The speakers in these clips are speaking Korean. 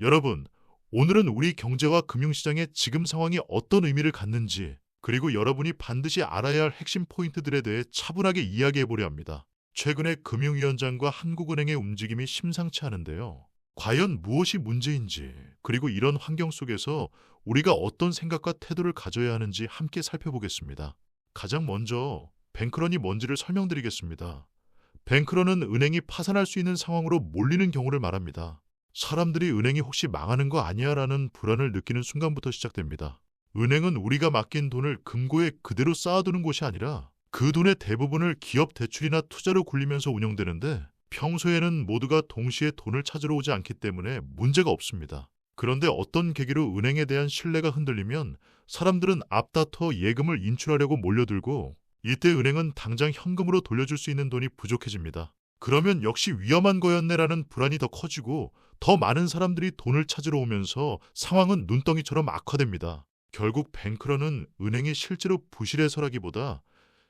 여러분, 오늘은 우리 경제와 금융시장의 지금 상황이 어떤 의미를 갖는지, 그리고 여러분이 반드시 알아야 할 핵심 포인트들에 대해 차분하게 이야기해 보려 합니다. 최근에 금융위원장과 한국은행의 움직임이 심상치 않은데요. 과연 무엇이 문제인지, 그리고 이런 환경 속에서 우리가 어떤 생각과 태도를 가져야 하는지 함께 살펴보겠습니다. 가장 먼저 뱅크런이 뭔지를 설명드리겠습니다. 뱅크런은 은행이 파산할 수 있는 상황으로 몰리는 경우를 말합니다. 사람들이 은행이 혹시 망하는 거 아니야 라는 불안을 느끼는 순간부터 시작됩니다. 은행은 우리가 맡긴 돈을 금고에 그대로 쌓아두는 곳이 아니라 그 돈의 대부분을 기업 대출이나 투자로 굴리면서 운영되는데, 평소에는 모두가 동시에 돈을 찾으러 오지 않기 때문에 문제가 없습니다. 그런데 어떤 계기로 은행에 대한 신뢰가 흔들리면 사람들은 앞다퉈 예금을 인출하려고 몰려들고, 이때 은행은 당장 현금으로 돌려줄 수 있는 돈이 부족해집니다. 그러면 역시 위험한 거였네라는 불안이 더 커지고 더 많은 사람들이 돈을 찾으러 오면서 상황은 눈덩이처럼 악화됩니다. 결국 뱅크런은 은행이 실제로 부실해서라기보다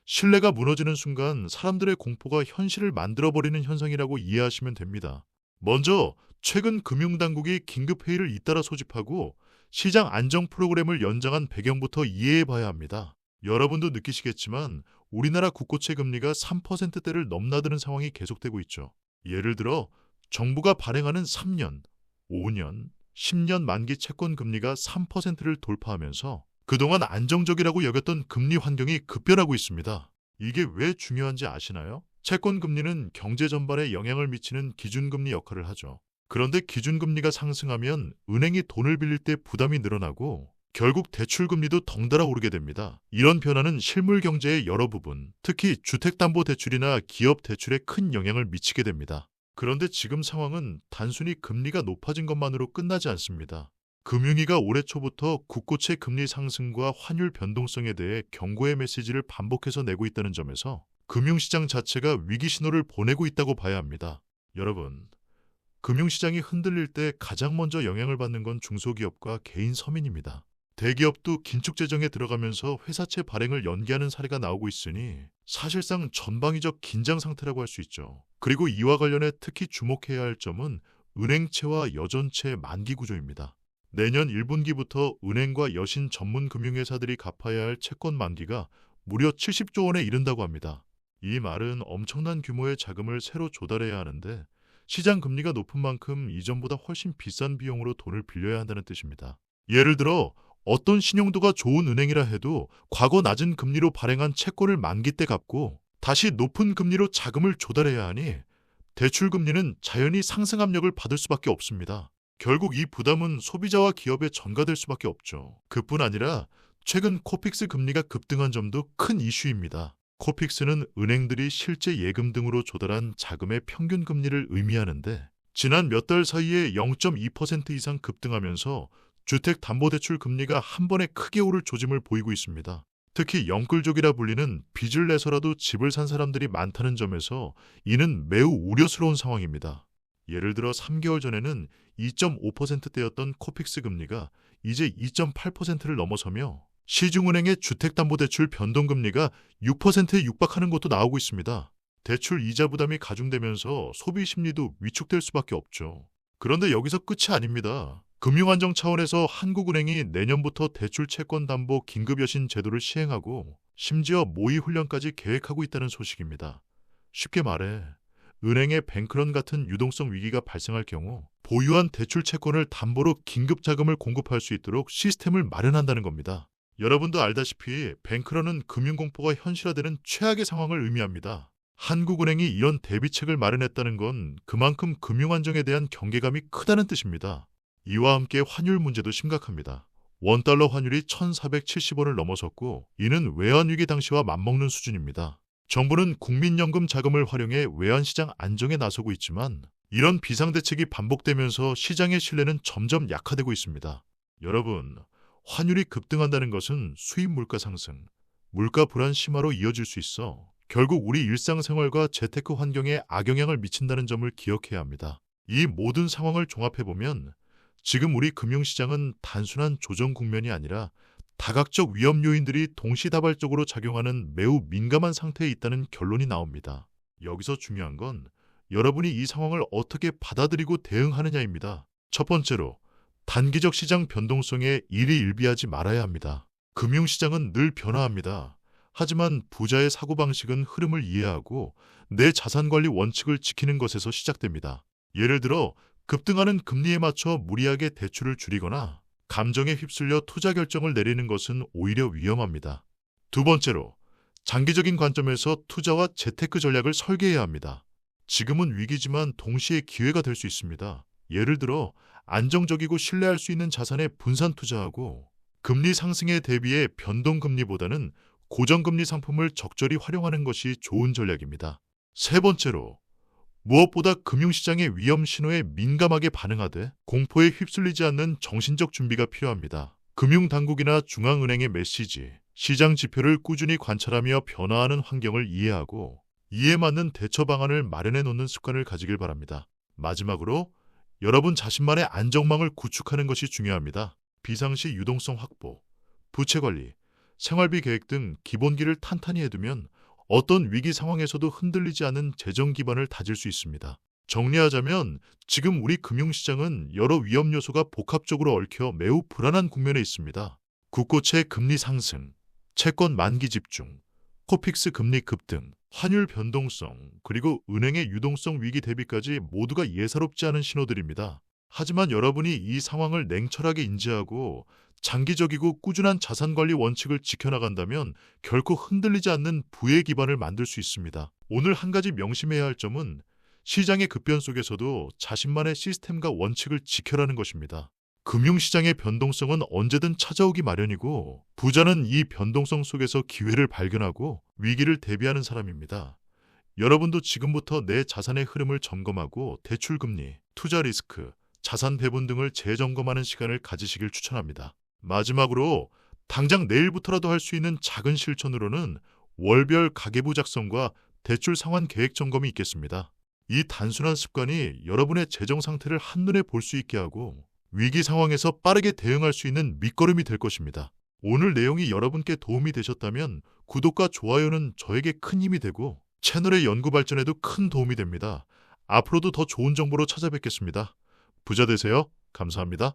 신뢰가 무너지는 순간 사람들의 공포가 현실을 만들어버리는 현상이라고 이해하시면 됩니다. 먼저 최근 금융당국이 긴급회의를 잇따라 소집하고 시장 안정 프로그램을 연장한 배경부터 이해해 봐야 합니다. 여러분도 느끼시겠지만 우리나라 국고채 금리가 3%대를 넘나드는 상황이 계속되고 있죠. 예를 들어 정부가 발행하는 3년, 5년, 10년 만기 채권 금리가 3%를 돌파하면서 그동안 안정적이라고 여겼던 금리 환경이 급변하고 있습니다. 이게 왜 중요한지 아시나요? 채권 금리는 경제 전반에 영향을 미치는 기준금리 역할을 하죠. 그런데 기준금리가 상승하면 은행이 돈을 빌릴 때 부담이 늘어나고 결국 대출금리도 덩달아 오르게 됩니다. 이런 변화는 실물 경제의 여러 부분, 특히 주택담보대출이나 기업대출에 큰 영향을 미치게 됩니다. 그런데 지금 상황은 단순히 금리가 높아진 것만으로 끝나지 않습니다. 금융위가 올해 초부터 국고채 금리 상승과 환율 변동성에 대해 경고의 메시지를 반복해서 내고 있다는 점에서 금융시장 자체가 위기 신호를 보내고 있다고 봐야 합니다. 여러분, 금융시장이 흔들릴 때 가장 먼저 영향을 받는 건 중소기업과 개인 서민입니다. 대기업도 긴축 재정에 들어가면서 회사채 발행을 연기하는 사례가 나오고 있으니 사실상 전방위적 긴장 상태라고 할 수 있죠. 그리고 이와 관련해 특히 주목해야 할 점은 은행채와 여전채 만기 구조입니다. 내년 1분기부터 은행과 여신 전문 금융회사들이 갚아야 할 채권 만기가 무려 70조 원에 이른다고 합니다. 이 말은 엄청난 규모의 자금을 새로 조달해야 하는데, 시장 금리가 높은 만큼 이전보다 훨씬 비싼 비용으로 돈을 빌려야 한다는 뜻입니다. 예를 들어 어떤 신용도가 좋은 은행이라 해도 과거 낮은 금리로 발행한 채권을 만기 때 갚고 다시 높은 금리로 자금을 조달해야 하니 대출 금리는 자연히 상승 압력을 받을 수밖에 없습니다. 결국 이 부담은 소비자와 기업에 전가될 수밖에 없죠. 그뿐 아니라 최근 코픽스 금리가 급등한 점도 큰 이슈입니다. 코픽스는 은행들이 실제 예금 등으로 조달한 자금의 평균 금리를 의미하는데, 지난 몇 달 사이에 0.2% 이상 급등하면서 주택담보대출 금리가 한 번에 크게 오를 조짐을 보이고 있습니다. 특히 영끌족이라 불리는 빚을 내서라도 집을 산 사람들이 많다는 점에서 이는 매우 우려스러운 상황입니다. 예를 들어 3개월 전에는 2.5%대였던 코픽스 금리가 이제 2.8%를 넘어서며 시중은행의 주택담보대출 변동금리가 6%에 육박하는 것도 나오고 있습니다. 대출 이자 부담이 가중되면서 소비 심리도 위축될 수밖에 없죠. 그런데 여기서 끝이 아닙니다. 금융안정 차원에서 한국은행이 내년부터 대출 채권 담보 긴급여신 제도를 시행하고 심지어 모의 훈련까지 계획하고 있다는 소식입니다. 쉽게 말해 은행의 뱅크런 같은 유동성 위기가 발생할 경우 보유한 대출 채권을 담보로 긴급 자금을 공급할 수 있도록 시스템을 마련한다는 겁니다. 여러분도 알다시피 뱅크런은 금융공포가 현실화되는 최악의 상황을 의미합니다. 한국은행이 이런 대비책을 마련했다는 건 그만큼 금융안정에 대한 경계감이 크다는 뜻입니다. 이와 함께 환율 문제도 심각합니다. 원달러 환율이 1,470원을 넘어섰고 이는 외환위기 당시와 맞먹는 수준입니다. 정부는 국민연금 자금을 활용해 외환시장 안정에 나서고 있지만 이런 비상대책이 반복되면서 시장의 신뢰는 점점 약화되고 있습니다. 여러분, 환율이 급등한다는 것은 수입 물가 상승, 물가 불안 심화로 이어질 수 있어 결국 우리 일상생활과 재테크 환경에 악영향을 미친다는 점을 기억해야 합니다. 이 모든 상황을 종합해보면 지금 우리 금융시장은 단순한 조정 국면이 아니라 다각적 위험 요인들이 동시다발적으로 작용하는 매우 민감한 상태에 있다는 결론이 나옵니다. 여기서 중요한 건 여러분이 이 상황을 어떻게 받아들이고 대응하느냐입니다. 첫 번째로 단기적 시장 변동성에 일희일비하지 말아야 합니다. 금융시장은 늘 변화합니다. 하지만 부자의 사고방식은 흐름을 이해하고 내 자산관리 원칙을 지키는 것에서 시작됩니다. 예를 들어 급등하는 금리에 맞춰 무리하게 대출을 줄이거나 감정에 휩쓸려 투자 결정을 내리는 것은 오히려 위험합니다. 두 번째로, 장기적인 관점에서 투자와 재테크 전략을 설계해야 합니다. 지금은 위기지만 동시에 기회가 될 수 있습니다. 예를 들어 안정적이고 신뢰할 수 있는 자산에 분산 투자하고 금리 상승에 대비해 변동금리보다는 고정금리 상품을 적절히 활용하는 것이 좋은 전략입니다. 세 번째로, 무엇보다 금융시장의 위험 신호에 민감하게 반응하되 공포에 휩쓸리지 않는 정신적 준비가 필요합니다. 금융당국이나 중앙은행의 메시지, 시장 지표를 꾸준히 관찰하며 변화하는 환경을 이해하고 이에 맞는 대처 방안을 마련해 놓는 습관을 가지길 바랍니다. 마지막으로, 여러분 자신만의 안정망을 구축하는 것이 중요합니다. 비상시 유동성 확보, 부채 관리, 생활비 계획 등 기본기를 탄탄히 해두면 어떤 위기 상황에서도 흔들리지 않는 재정 기반을 다질 수 있습니다. 정리하자면 지금 우리 금융시장은 여러 위험 요소가 복합적으로 얽혀 매우 불안한 국면에 있습니다. 국고채 금리 상승, 채권 만기 집중, 코픽스 금리 급등, 환율 변동성, 그리고 은행의 유동성 위기 대비까지 모두가 예사롭지 않은 신호들입니다. 하지만 여러분이 이 상황을 냉철하게 인지하고 장기적이고 꾸준한 자산관리 원칙을 지켜나간다면 결코 흔들리지 않는 부의 기반을 만들 수 있습니다. 오늘 한 가지 명심해야 할 점은 시장의 급변 속에서도 자신만의 시스템과 원칙을 지켜라는 것입니다. 금융시장의 변동성은 언제든 찾아오기 마련이고 부자는 이 변동성 속에서 기회를 발견하고 위기를 대비하는 사람입니다. 여러분도 지금부터 내 자산의 흐름을 점검하고 대출금리, 투자 리스크, 자산 배분 등을 재점검하는 시간을 가지시길 추천합니다. 마지막으로 당장 내일부터라도 할 수 있는 작은 실천으로는 월별 가계부 작성과 대출 상환 계획 점검이 있겠습니다. 이 단순한 습관이 여러분의 재정 상태를 한눈에 볼 수 있게 하고 위기 상황에서 빠르게 대응할 수 있는 밑거름이 될 것입니다. 오늘 내용이 여러분께 도움이 되셨다면 구독과 좋아요는 저에게 큰 힘이 되고 채널의 연구 발전에도 큰 도움이 됩니다. 앞으로도 더 좋은 정보로 찾아뵙겠습니다. 부자 되세요. 감사합니다.